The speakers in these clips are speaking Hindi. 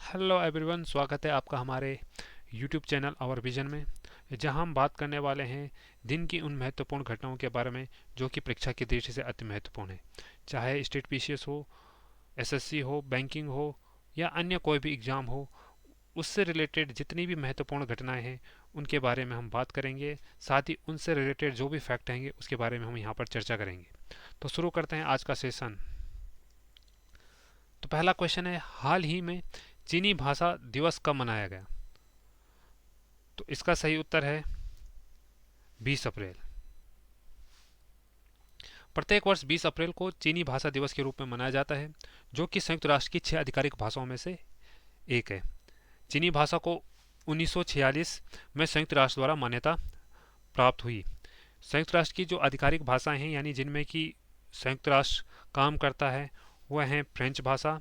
हेलो एवरीवन, स्वागत है आपका हमारे यूट्यूब चैनल आवर विजन में, जहां हम बात करने वाले हैं दिन की उन महत्वपूर्ण घटनाओं के बारे में जो कि परीक्षा की दृष्टि से अति महत्वपूर्ण है। चाहे स्टेट पीसीएस हो, एसएससी हो, बैंकिंग हो या अन्य कोई भी एग्ज़ाम हो, उससे रिलेटेड जितनी भी महत्वपूर्ण घटनाएं हैं उनके बारे में हम बात करेंगे। साथ ही उनसे रिलेटेड जो भी फैक्ट रहेंगे उसके बारे में हम यहाँ पर चर्चा करेंगे। तो शुरू करते हैं आज का सेशन। तो पहला क्वेश्चन है, हाल ही में चीनी भाषा दिवस कब मनाया गया? तो इसका सही उत्तर है 20 अप्रैल। प्रत्येक वर्ष 20 अप्रैल को चीनी भाषा दिवस के रूप में मनाया जाता है, जो कि संयुक्त राष्ट्र की 6 आधिकारिक भाषाओं में से एक है। चीनी भाषा को 1946 में संयुक्त राष्ट्र द्वारा मान्यता प्राप्त हुई। संयुक्त राष्ट्र की जो आधिकारिक भाषाएं हैं, यानी जिनमें कि संयुक्त राष्ट्र काम करता है, वह हैं फ्रेंच भाषा,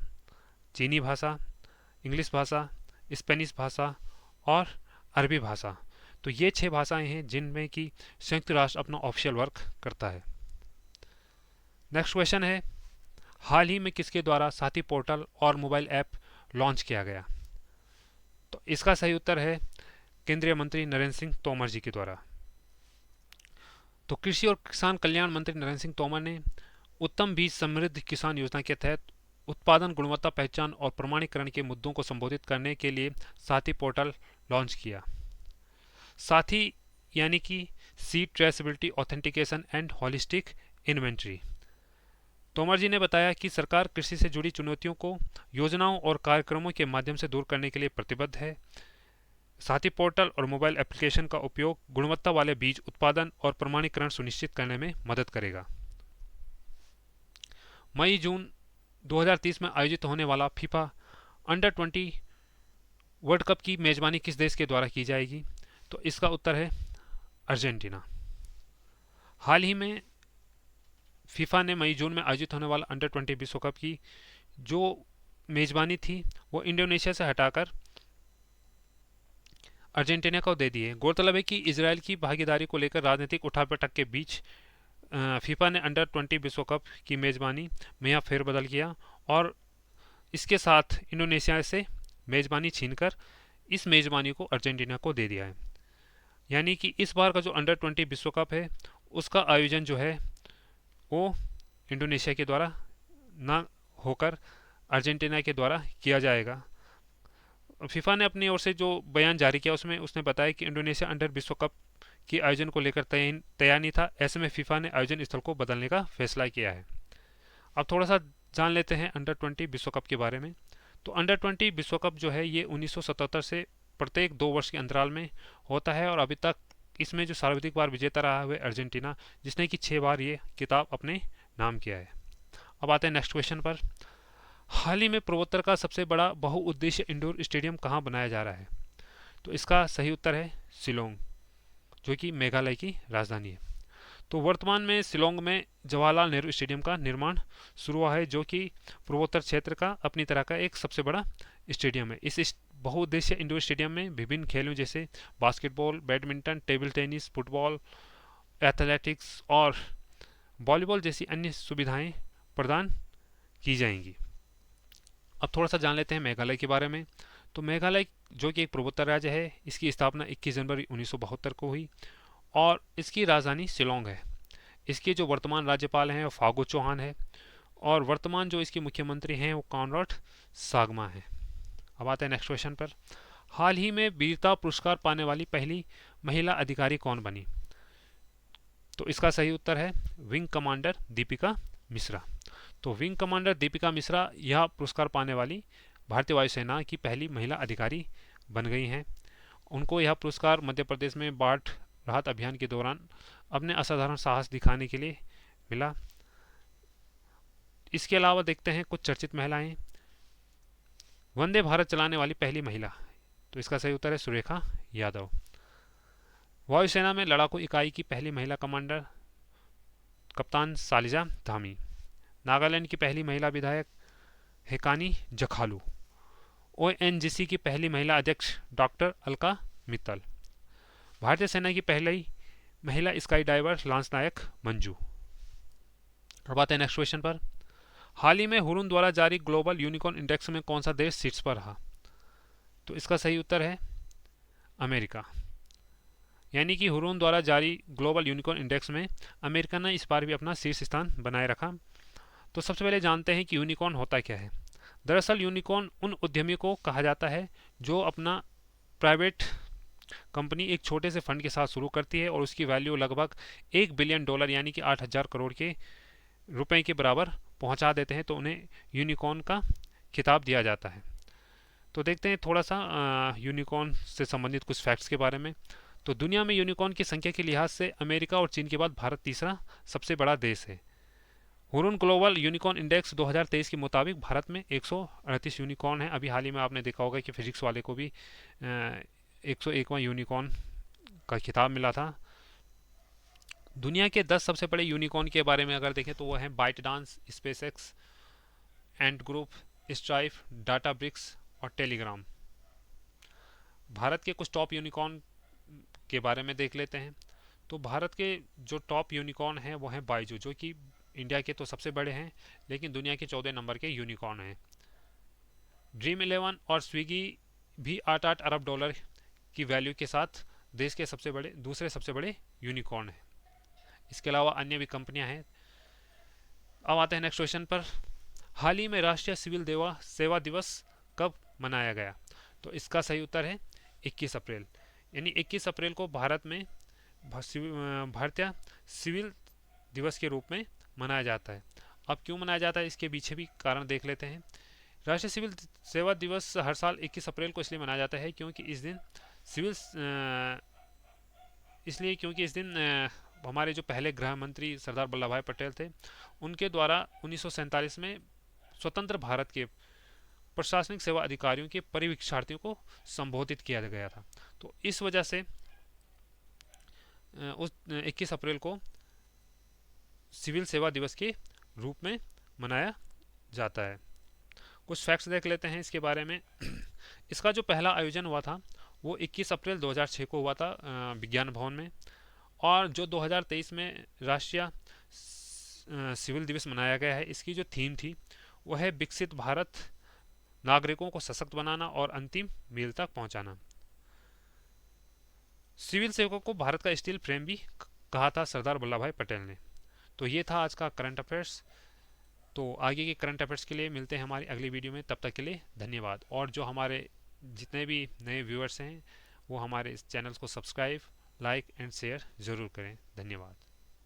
चीनी भाषा, इंग्लिश भाषा, स्पेनिश भाषा और अरबी भाषा। तो ये 6 भाषाएं हैं जिनमें कि संयुक्त राष्ट्र अपना ऑफिशियल वर्क करता है। नेक्स्ट क्वेश्चन है, हाल ही में किसके द्वारा साथी पोर्टल और मोबाइल ऐप लॉन्च किया गया? तो इसका सही उत्तर है केंद्रीय मंत्री नरेंद्र सिंह तोमर जी के द्वारा। तो कृषि और किसान कल्याण मंत्री नरेंद्र सिंह तोमर ने उत्तम बीज समृद्ध किसान योजना के तहत उत्पादन गुणवत्ता पहचान और प्रमाणीकरण के मुद्दों को संबोधित करने के लिए साथी पोर्टल लॉन्च किया। साथी यानी कि seed traceability authentication and holistic inventory. Tomar ji ने बताया कि सरकार कृषि से जुड़ी चुनौतियों को योजनाओं और कार्यक्रमों के माध्यम से दूर करने के लिए प्रतिबद्ध है। साथी पोर्टल और मोबाइल एप्लीकेशन का उपयोग गुणवत्ता वाले बीज उत्पादन और प्रमाणीकरण सुनिश्चित करने में मदद करेगा। मई जून 2030 में आयोजित होने वाला फीफा अंडर 20 वर्ल्ड कप की मेजबानी किस देश के द्वारा की जाएगी? तो इसका उत्तर है अर्जेंटीना। हाल ही में फीफा ने मई जून में आयोजित होने वाला अंडर 20 विश्व कप की जो मेजबानी थी वो इंडोनेशिया से हटाकर अर्जेंटीना को दे दी है। गौरतलब है कि इसराइल की भागीदारी को लेकर राजनीतिक उठापटक के बीच फीफा ने अंडर 20 विश्व कप की मेजबानी में यह फेरबदल किया और इसके साथ इंडोनेशिया से मेजबानी छीनकर इस मेजबानी को अर्जेंटीना को दे दिया है। यानी कि इस बार का जो अंडर 20 विश्व कप है उसका आयोजन जो है वो इंडोनेशिया के द्वारा ना होकर अर्जेंटीना के द्वारा किया जाएगा। फीफा ने अपनी ओर से जो बयान जारी किया उसमें उसने बताया कि इंडोनेशिया अंडर विश्व कप के आयोजन को लेकर तैयार नहीं था। ऐसे में फीफा ने आयोजन स्थल को बदलने का फैसला किया है। अब थोड़ा सा जान लेते हैं अंडर 20 विश्व कप के बारे में। तो अंडर 20 विश्व कप जो है ये 1977 से प्रत्येक 2 वर्ष के अंतराल में होता है और अभी तक इसमें जो सर्वाधिक बार विजेता रहा है अर्जेंटीना, जिसने कि 6 बार ये किताब अपने नाम किया है। अब आते हैं नेक्स्ट क्वेश्चन पर। हाल ही में पूर्वोत्तर का सबसे बड़ा बहुउद्देशीय इंडोर स्टेडियम कहाँ बनाया जा रहा है? तो इसका सही उत्तर है शिलोंग, जो कि मेघालय की राजधानी है। तो वर्तमान में शिलोंग में जवाहरलाल नेहरू स्टेडियम का निर्माण शुरू हुआ है, जो कि पूर्वोत्तर क्षेत्र का अपनी तरह का एक सबसे बड़ा स्टेडियम है। इस बहुउद्देशीय इंडोर स्टेडियम में विभिन्न खेलों जैसे basketball, badminton, table tennis, football, athletics और वॉलीबॉल जैसी अन्य सुविधाएं प्रदान की जाएंगी। अब थोड़ा सा जान लेते हैं मेघालय के बारे में। तो मेघालय जो कि एक पूर्वोत्तर राज्य है, इसकी स्थापना 21 जनवरी 1972 को हुई और इसकी राजधानी शिलोंग है। इसके जो वर्तमान राज्यपाल हैं वो फागु चौहान है और वर्तमान जो इसके मुख्यमंत्री हैं वो कॉनराड सांगमा है। अब आते हैं नेक्स्ट क्वेश्चन पर। हाल ही में वीरता पुरस्कार पाने वाली पहली महिला अधिकारी कौन बनी? तो इसका सही उत्तर है विंग कमांडर दीपिका मिश्रा। तो विंग कमांडर दीपिका मिश्रा यह पुरस्कार पाने वाली भारतीय वायुसेना की पहली महिला अधिकारी बन गई हैं। उनको यह पुरस्कार मध्य प्रदेश में बाढ़ राहत अभियान के दौरान अपने असाधारण साहस दिखाने के लिए मिला। इसके अलावा देखते हैं कुछ चर्चित महिलाएं। वंदे भारत चलाने वाली पहली महिला, तो इसका सही उत्तर है सुरेखा यादव। वायुसेना में लड़ाकू इकाई की पहली महिला कमांडर कप्तान सालिजा धामी। नागालैंड की पहली महिला विधायक हेकानी जखालू। ओएनजीसी की पहली महिला अध्यक्ष डॉक्टर अलका मित्तल। भारतीय सेना की पहली महिला स्काई डाइवर लांस नायक मंजू। अब आते हैं नेक्स्ट क्वेश्चन पर। हाल ही में हुरुन द्वारा जारी ग्लोबल यूनिकॉर्न इंडेक्स में कौन सा देश शीर्ष पर रहा? तो इसका सही उत्तर है अमेरिका। यानी कि हुरून द्वारा जारी ग्लोबल यूनिकॉर्न इंडेक्स में अमेरिका ने इस बार भी अपना शीर्ष स्थान बनाए रखा। तो सबसे पहले जानते हैं कि यूनिकॉर्न होता क्या है। दरअसल यूनिकॉर्न उन उद्यमी को कहा जाता है जो अपना प्राइवेट कंपनी एक छोटे से फंड के साथ शुरू करती है और उसकी वैल्यू लगभग $1 बिलियन यानी कि 8,000 करोड़ के रुपए के बराबर पहुंचा देते हैं, तो उन्हें यूनिकॉर्न का खिताब दिया जाता है। तो देखते हैं थोड़ा सा यूनिकॉर्न से संबंधित कुछ फैक्ट्स के बारे में। तो दुनिया में यूनिकॉर्न की संख्या के लिहाज से अमेरिका और चीन के बाद भारत तीसरा सबसे बड़ा देश है। हुरून ग्लोबल यूनिकॉर्न इंडेक्स 2023 के मुताबिक भारत में 138 यूनिकॉर्न है। अभी हाल ही में आपने देखा होगा कि फिजिक्स वाले को भी 101वां यूनिकॉर्न का खिताब मिला था। दुनिया के 10 सबसे बड़े यूनिकॉर्न के बारे में अगर देखें तो वो हैं ByteDance, SpaceX, Ant group, stripe, डाटाब्रिक्स और टेलीग्राम। भारत के कुछ टॉप यूनिकॉर्न के बारे में देख लेते हैं। तो भारत के जो टॉप यूनिकॉर्न हैं वो हैं बाइजू, जो कि इंडिया के तो सबसे बड़े हैं लेकिन दुनिया के 14 नंबर के यूनिकॉर्न हैं। ड्रीम 11 और स्विगी भी 8-8 अरब डॉलर की वैल्यू के साथ देश के दूसरे सबसे बड़े यूनिकॉर्न हैं। इसके अलावा अन्य भी कंपनियां हैं। अब आते हैं नेक्स्ट क्वेश्चन पर। हाल ही में राष्ट्रीय सिविल सेवा दिवस कब मनाया गया? तो इसका सही उत्तर है 21 अप्रैल। यानी 21 अप्रैल को भारत में भारतीय सिविल दिवस के रूप में मनाया जाता है। अब क्यों मनाया जाता है इसके पीछे भी कारण देख लेते हैं। राष्ट्रीय सिविल सेवा दिवस हर साल 21 अप्रैल को इसलिए मनाया जाता है क्योंकि इस दिन हमारे जो पहले गृह मंत्री सरदार वल्लभ भाई पटेल थे, उनके द्वारा 1947 में स्वतंत्र भारत के प्रशासनिक सेवा अधिकारियों के परिवीक्षार्थियों को संबोधित किया गया था। तो इस वजह से उस 21 अप्रैल को सिविल सेवा दिवस के रूप में मनाया जाता है। कुछ फैक्ट्स देख लेते हैं इसके बारे में। इसका जो पहला आयोजन हुआ था वो 21 अप्रैल 2006 को हुआ था विज्ञान भवन में। और जो 2023 में राष्ट्रीय सिविल दिवस मनाया गया है, इसकी जो थीम थी वह है विकसित भारत, नागरिकों को सशक्त बनाना और अंतिम मील तक पहुंचाना। सिविल सेवकों को भारत का स्टील फ्रेम भी कहा था सरदार वल्लभ भाई पटेल ने। तो ये था आज का करंट अफेयर्स। तो आगे के करंट अफेयर्स के लिए मिलते हैं हमारी अगली वीडियो में। तब तक के लिए धन्यवाद। और जो हमारे जितने भी नए व्यूअर्स हैं वो हमारे इस चैनल को सब्सक्राइब, लाइक एंड शेयर ज़रूर करें। धन्यवाद।